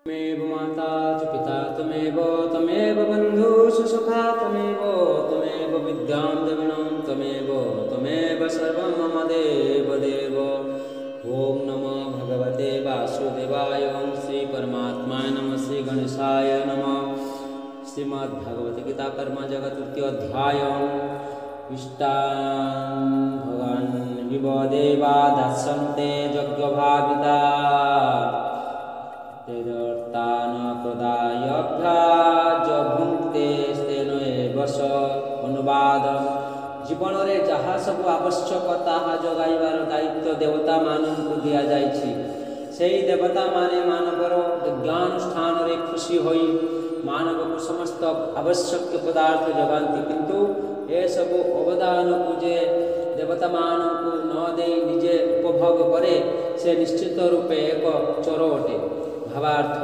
त्वमेव माता च पिता त्वमेव बन्धुः सखा त्वमेव विद्यां द्रविणं त्वमेव सर्वं मम देव। ॐ नमो भगवते वासुदेवाय। ॐ श्री परमात्माय नमः। श्री गणेशाय नमः। श्रीमद्भगवद्गीता कर्म जगत् तृतीय अध्याय। इष्टान् भगवान् विवदेवा दर्शन्ते यज्ञभाविता तेदर्थान प्रदायभ्याज भुङ्क्ते स्तेन एव स। अनुवाद। जीवन में जहाँ सब आवश्यक ताहा जगाइबार दायित्व देवता मानू दि जाइछि। सेही देवता माने मानवर यज्ञानुष्ठान रे खुशी होई मानव को समस्त आवश्यक पदार्थ जगाती, किंतु ए सब अवदान को जे देवता मान को न दे निजे उपभोग करे से निश्चित रूपे एक चोर अटे। भावार्थ।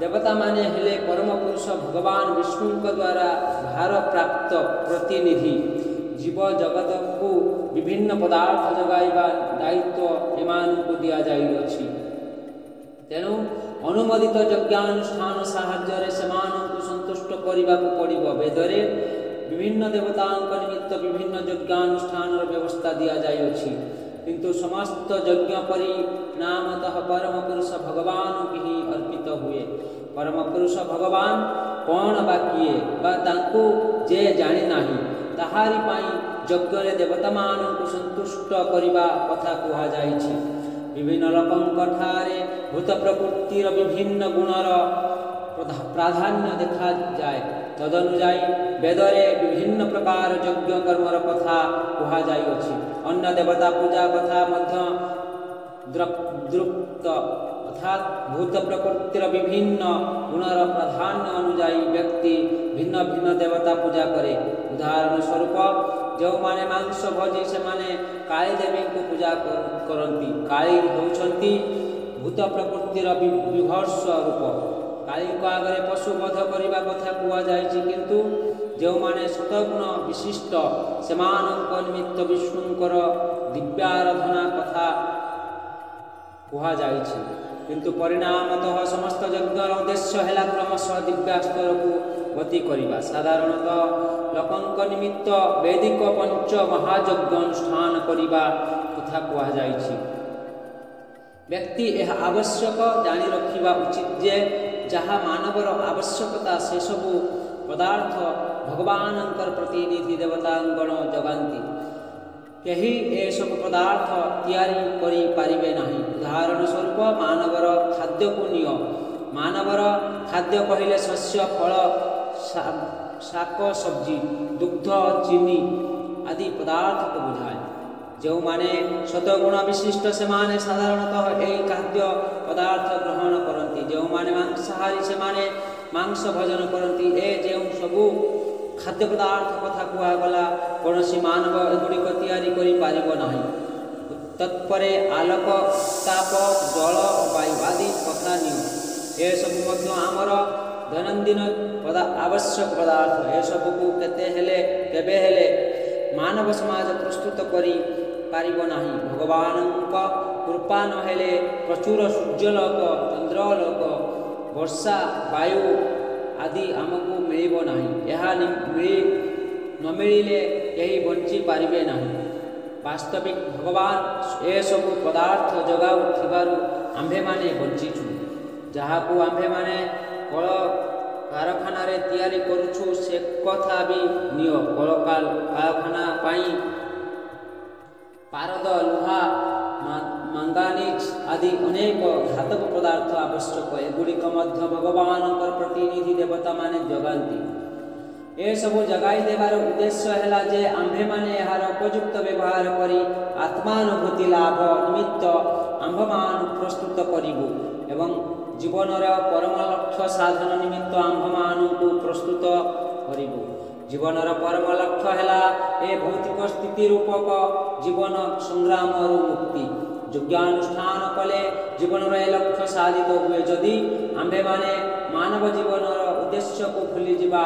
देवता माने हेले परम पुरुष भगवान विष्णु द्वारा भार प्राप्त प्रतिनिधि। जीव जगत को विभिन्न पदार्थ जगाइबा दायित्व एमानकु दिया जाइछि। तेणु अनुमोदित यज्ञानुष्ठान साहाय्य सेमानकु संतुष्ट करबाकु पड़िब। वेदरे विभिन्न देवतांक निमित्त विभिन्न यज्ञानुष्ठान व्यवस्था दिया जाइछि, किंतु समस्त यज्ञ परिणामतः परम पुरुष भगवान की ही अर्पित हुए। परम पुरुष भगवान कौन बा किए बा तांकु जे जानि नाही, ताहारी पाई यज्ञ देवता मानकु संतुष्ट करिबा कथा कुहा जाइछि। विभिन्न लोकंक ठारे भूत प्रकृतिर विभिन्न गुणर प्राधान्य देखा जाए। तदनुजाई वेदरे विभिन्न प्रकार यज्ञ कर्मर कथा कुहा जाइछि। अन्य देवता पूजा कथा मध्य द्रुक्त अर्थात भूत प्रकृतिर विभिन्न गुणर प्राधान्य अनुजाई व्यक्ति भिन्न भिन्न देवता पूजा करे। उदाहरण स्वरूप जो माने मांस भोजी से माने काली देवी को पूजा करती। काली होउछंती भूत प्रकृतिर विभर्ष रूप। काली को आगे पशु वध करने कथा कुआ जाइछि, किंतु जो माने सतगुण विशिष्ट सेमानंक निमित्त विष्णुंकर दिव्याराधना कथा कुहा जाइछि। किंतु परिणामतः समस्त यज्ञर उद्देश्य है क्रमशः दिव्यास्तर को गति करवा। साधारणतः लोकंक निमित्त वैदिक पंच महायज्ञ अनुष्ठान करने कथा कुहा जाइछि। व्यक्ति यह आवश्यक जानी रखिबा उचित जे जहाँ मानवर आवश्यकता से सबू पदार्थ भगवानंकर प्रतिनिधि देवतांगण जगाती। केही ए सब पदार्थ तैयारी करि पारिबे नाही। उदाहरण स्वरूप मानवर खाद्य को निय। मानवर खाद्य कहले शस्य फल शाक सब्जी दुग्ध चीनी आदि पदार्थ को बुझाए। जो माने शतगुण विशिष्ट से माने साधारणतः यही खाद्य पदार्थ ग्रहण करती। जो माने मांसाहारी से माने मांस भोजन करती। ए जो सबू खाद्य पदार्थ कथा कुआगला कौन मानव एगुड़िक तैयारी करि पारिब नाही। तत्परे आलोक ताप जल वायु आदि कथा निय। ए सब मध्य आमर दैनंदिन आवश्यक पदार्थ। ए सबको केबे हेले मानव समाज प्रस्तुत करि पारिब नाही। भगवानंक कृपा नहेले प्रचुर सूर्यलोक चंद्रलोक वर्षा वायु आदि आमको मिलिब नाही। यह न मिलिले यही बंची पारिबे नाही। वास्तविक भगवान ए सब पदार्थ जगाऊ थिबारु आम्भे माने बंचीछु। जहाकू आम्भे माने कल कारखाना रे तैयारी करूछु से कथा भी निय। कल कारखाना पाई पारद लुहा मंगानीज आदि अनेक घातक पदार्थ आवश्यक। एगुड़िक मध्य भगवान प्रतिनिधि देवता माने जगाती। ए सबू जगाई देवार उद्देश्य है जे आम्भे माने यार उपयुक्त व्यवहार करी आत्मानुभूति लाभ निमित्त आम्भमान प्रस्तुत करिबु एवं जीवनर परम लक्ष्य साधन निमित्त आम्भमान को प्रस्तुत करिबु। जीवनर परम लक्ष्य है ए भौतिक स्थिति रूपक जीवन संग्राम मुक्ति। यज्ञानुष्ठान कले जीवन ए लक्ष्य साधित हुए। जदि आम्भे माने मानव जीवनर उद्देश्य को भूली जिबा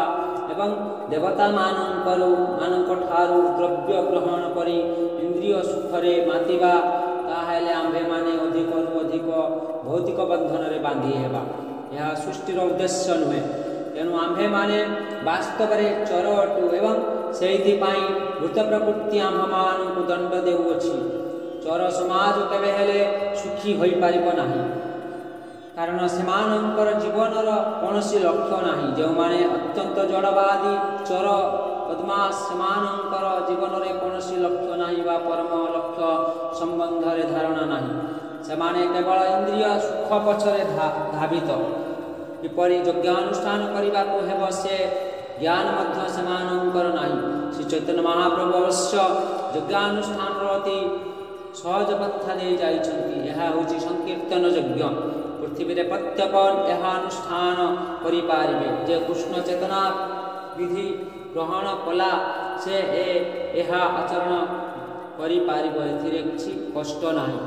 एवं देवता मानक ठारू द्रव्य ग्रहण करी इंद्रिय सुखरे मातिबा ताहेले आम्भे माने अधिक अधिक भौतिक बंधन रे बांधी हेबा। ଏହା ସୃଷ୍ଟିର ଉଦ୍ଦେଶ୍ୟ ନୁହେଁ। ତେଣୁ ଆମ୍ଭେମାନେ ବାସ୍ତବରେ ଚୋର ଅଟୁ ଏବଂ ସେଇଥିପାଇଁ ଭୂତ ପ୍ରକୃତି ଆମ୍ଭମାନଙ୍କୁ ଦଣ୍ଡ ଦେଉଅଛି। ଚୋର ସମାଜ କେବେ ହେଲେ ସୁଖୀ ହୋଇପାରିବ ନାହିଁ, କାରଣ ସେମାନଙ୍କର ଜୀବନର କୌଣସି ଲକ୍ଷ୍ୟ ନାହିଁ। ଯେଉଁମାନେ ଅତ୍ୟନ୍ତ ଜଡ଼ବାଦୀ ଚୋର ବଦମାସ, ସେମାନଙ୍କର ଜୀବନରେ କୌଣସି ଲକ୍ଷ୍ୟ ନାହିଁ ବା ପରମ ଲକ୍ଷ୍ୟ ସମ୍ବନ୍ଧରେ ଧାରଣା ନାହିଁ। ସେମାନେ କେବଳ ଇନ୍ଦ୍ରିୟ ସୁଖ ପଛରେ ଧାବିତ। କିପରି ଯଜ୍ଞାନୁଷ୍ଠାନ କରିବାକୁ ହେବ ସେ ଜ୍ଞାନ ମଧ୍ୟ ସେମାନଙ୍କର ନାହିଁ। ଶ୍ରୀ ଚୈତନ୍ୟ ମହାପ୍ରଭୁ ଅବଶ୍ୟ ଯଜ୍ଞାନୁଷ୍ଠାନର ଅତି ସହଜ ପନ୍ଥା ଦେଇ ଯାଇଛନ୍ତି। ଏହା ହେଉଛି ସଂକୀର୍ତ୍ତନ ଯଜ୍ଞ। ପୃଥିବୀରେ ପ୍ରତ୍ୟେକ ଏହା ଅନୁଷ୍ଠାନ କରିପାରିବେ। ଯେ କୃଷ୍ଣ ଚେତନା ବିଧି ଗ୍ରହଣ କଲା ସେ ଏହା ଆଚରଣ କରିପାରିବ, ଏଥିରେ କିଛି କଷ୍ଟ ନାହିଁ।